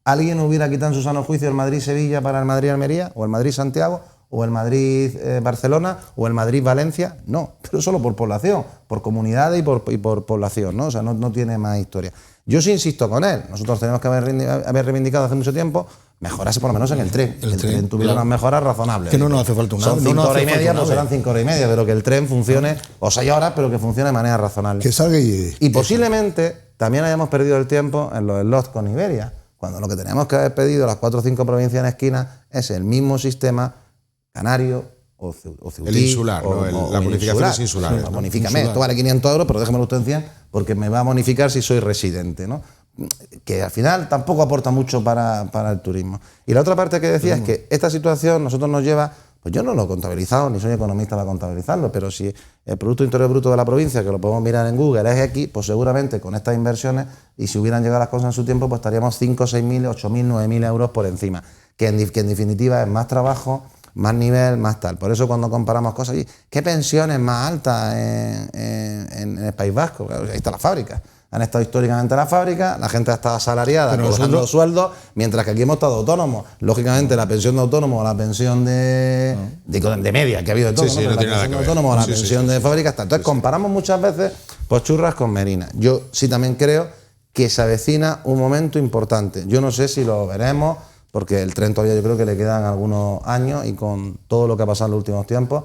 ¿Alguien hubiera quitado en su sano juicio el Madrid-Sevilla para el Madrid-Almería? ¿O el Madrid-Santiago? ¿O el Madrid-Barcelona? ¿O el Madrid-Valencia? No, pero solo por población, por comunidades y por población, ¿no? O sea, no tiene más historia. Yo sí insisto con él. Nosotros tenemos que haber reivindicado hace mucho tiempo mejorarse por lo menos en el tren. El tren tuviera unas mejoras razonables. Que no nos hace falta un Son 5 horas y media, pues serán 5 horas y media, pero que el tren funcione, o 6 horas, pero que funcione de manera razonable. Que salga y llegue. Y posiblemente también hayamos perdido el tiempo en los slots con Iberia, cuando lo que teníamos que haber pedido las 4 o 5 provincias en esquina es el mismo sistema canario o ceutí. El insular, la bonificación es insular. Sí, bonifícame, esto vale 500 euros, pero déjamelo usted en 100 porque me va a bonificar si soy residente, ¿no? Que al final tampoco aporta mucho para el turismo. Y la otra parte que decía es que esta situación nosotros nos lleva, pues yo no lo he contabilizado, ni soy economista para contabilizarlo, pero si el Producto Interior Bruto de la provincia, que lo podemos mirar en Google, es X, pues seguramente con estas inversiones, y si hubieran llegado las cosas en su tiempo, pues estaríamos 5, 6.000, 8.000, 9.000 euros por encima, que en definitiva es más trabajo, más nivel, más tal. Por eso cuando comparamos cosas, ¿qué pensiones más altas en el País Vasco? Ahí está la fábrica. Han estado históricamente en la fábrica, la gente ha estado asalariada, cobrando sueldos, mientras que aquí hemos estado autónomos. Lógicamente, la pensión de autónomo o la pensión de media, que ha habido de todo, sí, ¿no? No la tiene pensión nada de que autónomo o la ver. pensión de fábrica está. Entonces, comparamos muchas veces pues churras con merinas. Yo sí también creo que se avecina un momento importante. Yo no sé si lo veremos, porque el tren todavía yo creo que le quedan algunos años y con todo lo que ha pasado en los últimos tiempos,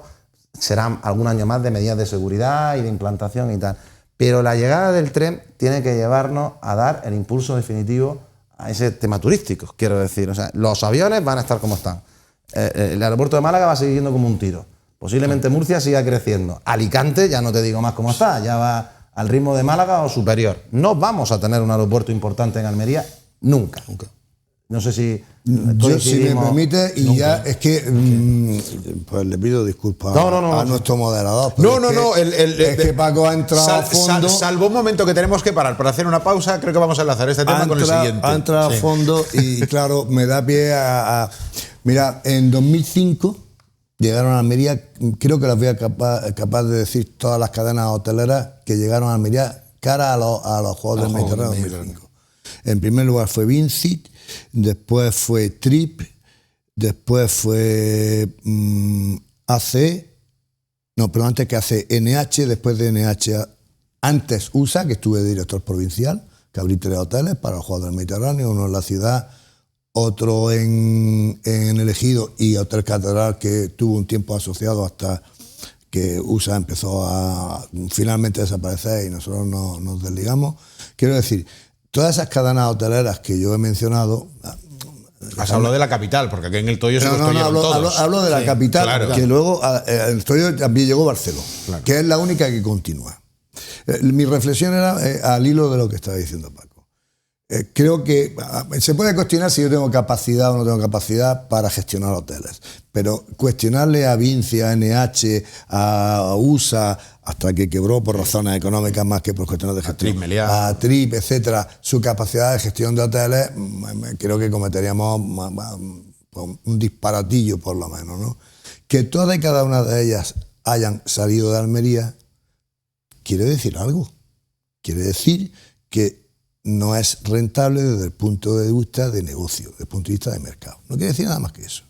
serán algún año más de medidas de seguridad y de implantación y tal. Pero la llegada del tren tiene que llevarnos a dar el impulso definitivo a ese tema turístico, quiero decir. O sea, los aviones van a estar como están. El aeropuerto de Málaga va a seguir yendo como un tiro. Posiblemente Murcia siga creciendo. Alicante, ya no te digo más cómo está, ya va al ritmo de Málaga o superior. No vamos a tener un aeropuerto importante en Almería nunca. No sé si... Yo, si me permite, y nunca. Ya es que pues le pido disculpas a nuestro moderador. Es que Paco ha entrado a fondo. Salvo un momento que tenemos que parar para hacer una pausa, creo que vamos a enlazar este tema con el siguiente. Ha entrado a fondo y claro, me da pie a... Mira, en 2005 llegaron a Almería, creo que las voy a capaz de decir todas las cadenas hoteleras que llegaron a Almería cara a los Juegos del Mediterráneo 2005. En primer lugar fue Vincit, después fue Trip, después fue AC, no, pero antes que AC, NH, después de NH, antes USA, que estuve de director provincial, que abrí 3 hoteles para los Juegos del Mediterráneo, uno en la ciudad, otro en el Ejido y Hotel Catedral, que tuvo un tiempo asociado hasta que USA empezó a finalmente desaparecer y nosotros nos desligamos. Quiero decir, todas esas cadenas hoteleras que yo he mencionado... Has hablado de la capital, porque aquí en el Toyo se construyeron todos. Hablo de la capital, claro. Que luego el Toyo también llegó Barcelona, claro. Que es la única que continúa. Mi reflexión era al hilo de lo que estaba diciendo Paco. Creo que se puede cuestionar si yo tengo capacidad o no tengo capacidad para gestionar hoteles, pero cuestionarle a Vinci, a NH, a USA, hasta que quebró por razones económicas más que por cuestiones de gestión, a Trip, etcétera, su capacidad de gestión de hoteles, creo que cometeríamos un disparatillo por lo menos, ¿no? Que todas y cada una de ellas hayan salido de Almería quiere decir algo. Quiere decir que no es rentable desde el punto de vista de negocio, desde el punto de vista de mercado. No quiere decir nada más que eso.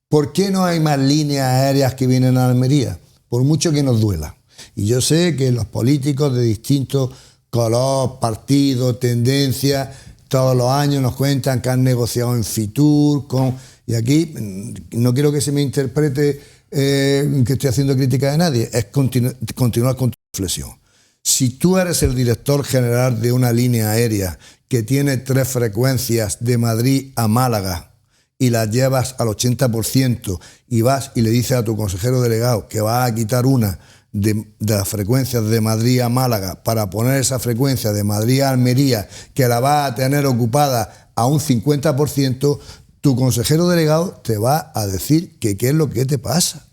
¿Por qué no hay más líneas aéreas que vienen a Almería? Por mucho que nos duela. Y yo sé que los políticos de distintos color, partidos, tendencias, todos los años nos cuentan que han negociado en Fitur, y aquí no quiero que se me interprete que estoy haciendo crítica de nadie, es continuar con tu reflexión. Si tú eres el director general de una línea aérea que tiene 3 frecuencias de Madrid a Málaga y las llevas al 80% y vas y le dices a tu consejero delegado que vas a quitar una de las frecuencias de Madrid a Málaga para poner esa frecuencia de Madrid a Almería, que la vas a tener ocupada a un 50%, tu consejero delegado te va a decir que qué es lo que te pasa.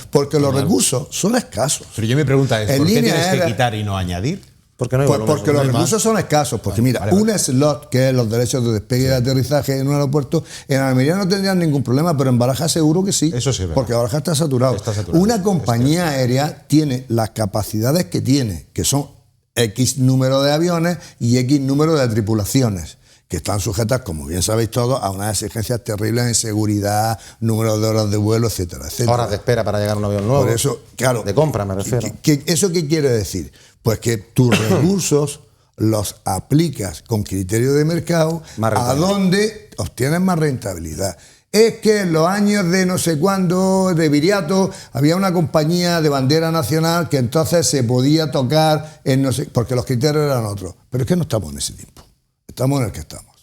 Porque los recursos son escasos. Pero yo me pregunto es, ¿por qué tienes que quitar y no añadir? Porque los recursos son escasos. Porque mira, un slot, que es los derechos de despegue y de aterrizaje en un aeropuerto, en Almería no tendrían ningún problema, pero en Barajas seguro que sí. Eso sí, ¿verdad? Porque Barajas está saturado. Una compañía aérea tiene las capacidades que tiene, que son X número de aviones y X número de tripulaciones, que están sujetas, como bien sabéis todos, a unas exigencias terribles en seguridad, número de horas de vuelo, etcétera, etcétera. Horas de espera para llegar a un avión nuevo. Por eso, claro, de compra me refiero. ¿Eso qué quiere decir? Pues que tus recursos los aplicas con criterio de mercado a donde obtienes más rentabilidad. Es que en los años de no sé cuándo, de Viriato, había una compañía de bandera nacional que entonces se podía tocar en no sé, porque los criterios eran otros. Pero es que no estamos en ese tiempo. Estamos en el que estamos.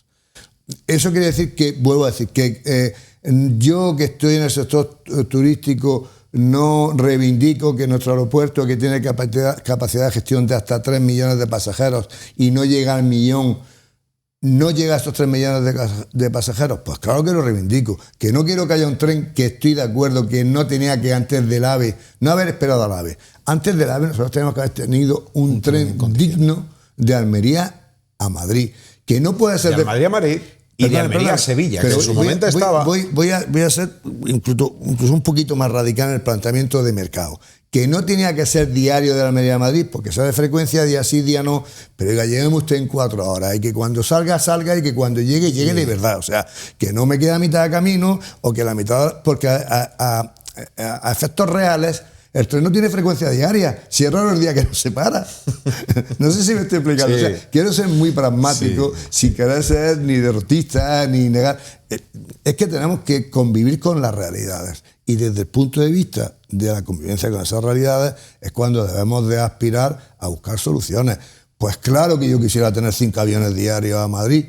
Eso quiere decir que, vuelvo a decir, que yo que estoy en el sector turístico no reivindico que nuestro aeropuerto, que tiene capacidad de gestión de hasta 3 millones de pasajeros y no llega al millón, no llega a esos 3 millones de pasajeros. Pues claro que lo reivindico. Que no quiero que haya un tren, que estoy de acuerdo que no tenía que antes del AVE, no haber esperado al AVE. Antes del AVE nosotros tenemos que haber tenido un tren digno de Almería a Madrid. Que no puede ser de Madrid a Madrid y de Almería a Sevilla, que en su momento estaba... Voy a ser incluso un poquito más radical en el planteamiento de mercado. Que no tenía que ser diario de Almería a Madrid, porque sea de frecuencia, día sí, día no, pero oiga, lleguemos usted en 4 horas, y que cuando salga, y que cuando llegue de verdad. O sea, que no me quede a mitad de camino, o que la mitad... Porque a efectos reales... El tren no tiene frecuencia diaria. Si es raro el día que no se para. No sé si me estoy explicando. Sí. O sea, quiero ser muy pragmático, sin querer ser ni derrotista, ni negar. Es que tenemos que convivir con las realidades. Y desde el punto de vista de la convivencia con esas realidades es cuando debemos de aspirar a buscar soluciones. Pues claro que yo quisiera tener 5 aviones diarios a Madrid.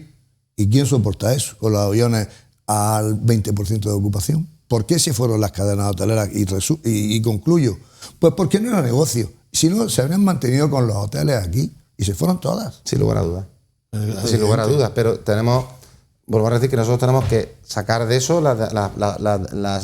¿Y quién soporta eso? Con los aviones al 20% de ocupación. ¿Por qué se fueron las cadenas hoteleras? Y concluyo, pues porque no era negocio. Si no, se habrían mantenido con los hoteles aquí y se fueron todas. Sin lugar a dudas. Sin lugar a dudas. Pero vuelvo a decir que nosotros tenemos que sacar de eso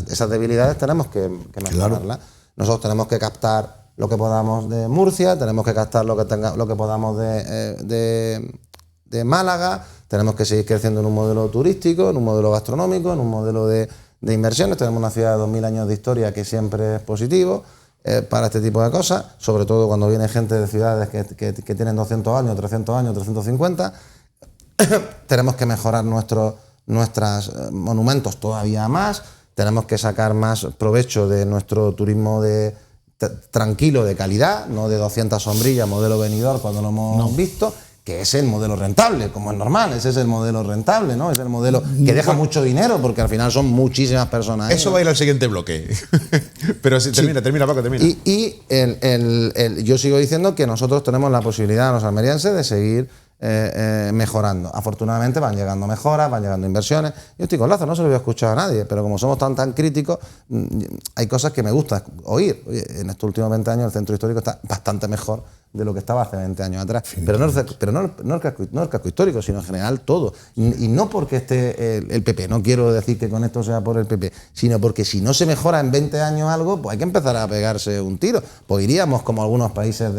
esas debilidades, tenemos que mejorarlas. Claro. Nosotros tenemos que captar lo que podamos de Murcia, tenemos que captar lo que podamos de Málaga, tenemos que seguir creciendo en un modelo turístico, en un modelo gastronómico, en un modelo de inversiones. Tenemos una ciudad de 2000 años de historia que siempre es positivo para este tipo de cosas, sobre todo cuando viene gente de ciudades que tienen 200 años, 300 años, 350. Tenemos que mejorar nuestros monumentos todavía más, tenemos que sacar más provecho de nuestro turismo tranquilo, de calidad, no de 200 sombrillas, modelo venidor cuando lo hemos visto, que es el modelo rentable, como es normal, ese es el modelo rentable, ¿no? Es el modelo que deja mucho dinero, porque al final son muchísimas personas. Eso va a ir al siguiente bloque. Pero sí, termina, Paco, termina. Y yo sigo diciendo que nosotros tenemos la posibilidad, los almerienses, de seguir mejorando. Afortunadamente van llegando mejoras, van llegando inversiones. Yo estoy con Lázaro, no se lo voy a escuchar a nadie, pero como somos tan críticos, hay cosas que me gusta oír. Oye, en estos últimos 20 años el centro histórico está bastante mejor de lo que estaba hace 20 años atrás. Pero no el casco histórico, sino en general todo. Y no porque esté el PP, no quiero decir que con esto sea por el PP, sino porque si no se mejora en 20 años algo, pues hay que empezar a pegarse un tiro. Pues iríamos como algunos países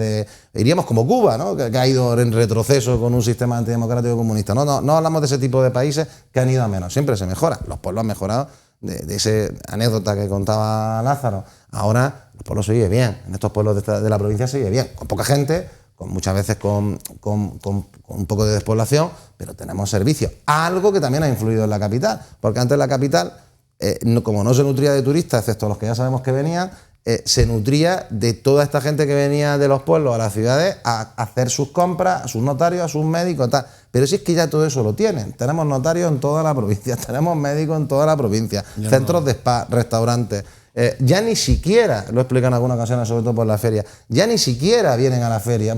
iríamos como Cuba, ¿no? Que ha ido en retroceso con un sistema antidemocrático comunista. No hablamos de ese tipo de países que han ido a menos. Siempre se mejora. Los pueblos han mejorado. De esa anécdota que contaba Lázaro, ahora los pueblos se vive bien, en estos pueblos de la provincia se vive bien, con poca gente, muchas veces con un poco de despoblación, pero tenemos servicios, algo que también ha influido en la capital, porque antes la capital como no se nutría de turistas, excepto los que ya sabemos que venían, se nutría de toda esta gente que venía de los pueblos a las ciudades a hacer sus compras, a sus notarios, a sus médicos, tal. Pero si es que ya todo eso lo tienen. Tenemos notarios en toda la provincia, tenemos médicos en toda la provincia, centros de spa, restaurantes. Ya ni siquiera, lo he explicado en algunas ocasiones, sobre todo por la feria, ya ni siquiera vienen a la feria,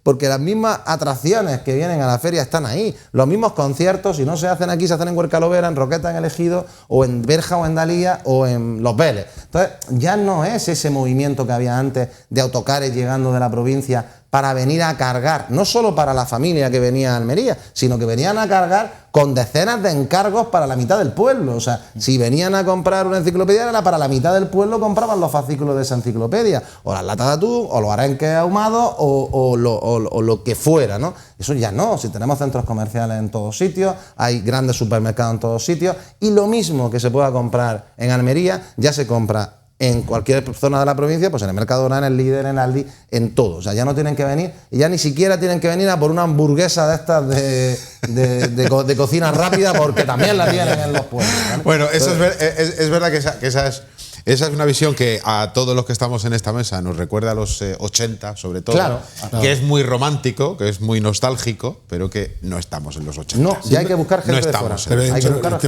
porque las mismas atracciones que vienen a la feria están ahí. Los mismos conciertos, si no se hacen aquí, se hacen en Huercalovera, en Roqueta, en El Ejido, o en Berja, o en Dalía, o en Los Vélez. Entonces, ya no es ese movimiento que había antes de autocares llegando de la provincia para venir a cargar, no solo para la familia que venía a Almería, sino que venían a cargar con decenas de encargos para la mitad del pueblo. O sea, si venían a comprar una enciclopedia, era para la mitad del pueblo, compraban los fascículos de esa enciclopedia, o las latas de atún, o los arenques ahumados, o lo que fuera, ¿no? Eso ya no, si tenemos centros comerciales en todos sitios, hay grandes supermercados en todos sitios, y lo mismo que se pueda comprar en Almería, ya se compra en cualquier zona de la provincia, pues en el Mercadona, en el Líder, en el Aldi, en todo. O sea, ya no tienen que venir, y ya ni siquiera tienen que venir a por una hamburguesa de estas de cocina rápida, porque también la tienen en los pueblos, ¿vale? Bueno, eso es verdad que esa es una visión que a todos los que estamos en esta mesa nos recuerda a los 80, sobre todo. Claro. Que es muy romántico, que es muy nostálgico, pero que no estamos en los 80. No, ya hay que buscar gente de fuera.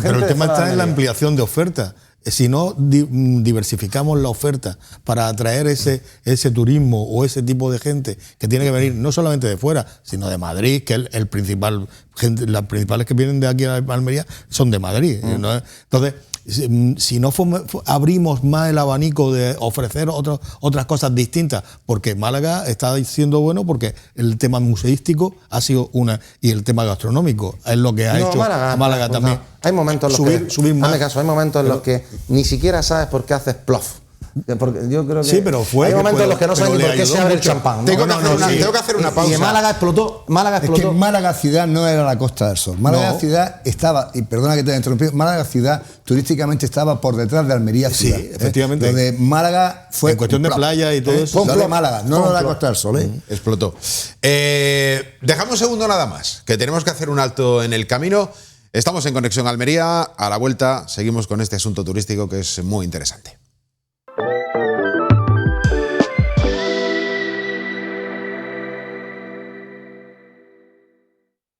Pero el tema está en la ampliación de oferta. Si no diversificamos la oferta para atraer ese turismo o ese tipo de gente que tiene que venir no solamente de fuera, sino de Madrid, que las principales que vienen de aquí a Almería son de Madrid, ¿no? Entonces, si no abrimos más el abanico de ofrecer otras cosas distintas, porque Málaga está siendo bueno, porque el tema museístico ha sido y el tema gastronómico es lo que ha hecho Málaga pues también. No. Hay momentos en los que subir más. Hazme caso, hay momentos en los que ni siquiera sabes por qué haces plof. Porque yo creo que sí, pero hay momentos en los que no sabes ni por qué se abre el champán, ¿no? Tengo que hacer una pausa. Y Málaga explotó. Es que Málaga ciudad no era la Costa del Sol. Málaga ciudad estaba, y perdona que te haya interrumpido, Málaga ciudad turísticamente estaba por detrás de Almería ciudad. Sí, efectivamente. Lo de Málaga fue... En cuestión de playa y todo eso. Lo de Málaga, no la Costa del Sol. Explotó. Dejamos un segundo nada más, que tenemos que hacer un alto en el camino. Estamos en Conexión Almería. A la vuelta seguimos con este asunto turístico que es muy interesante.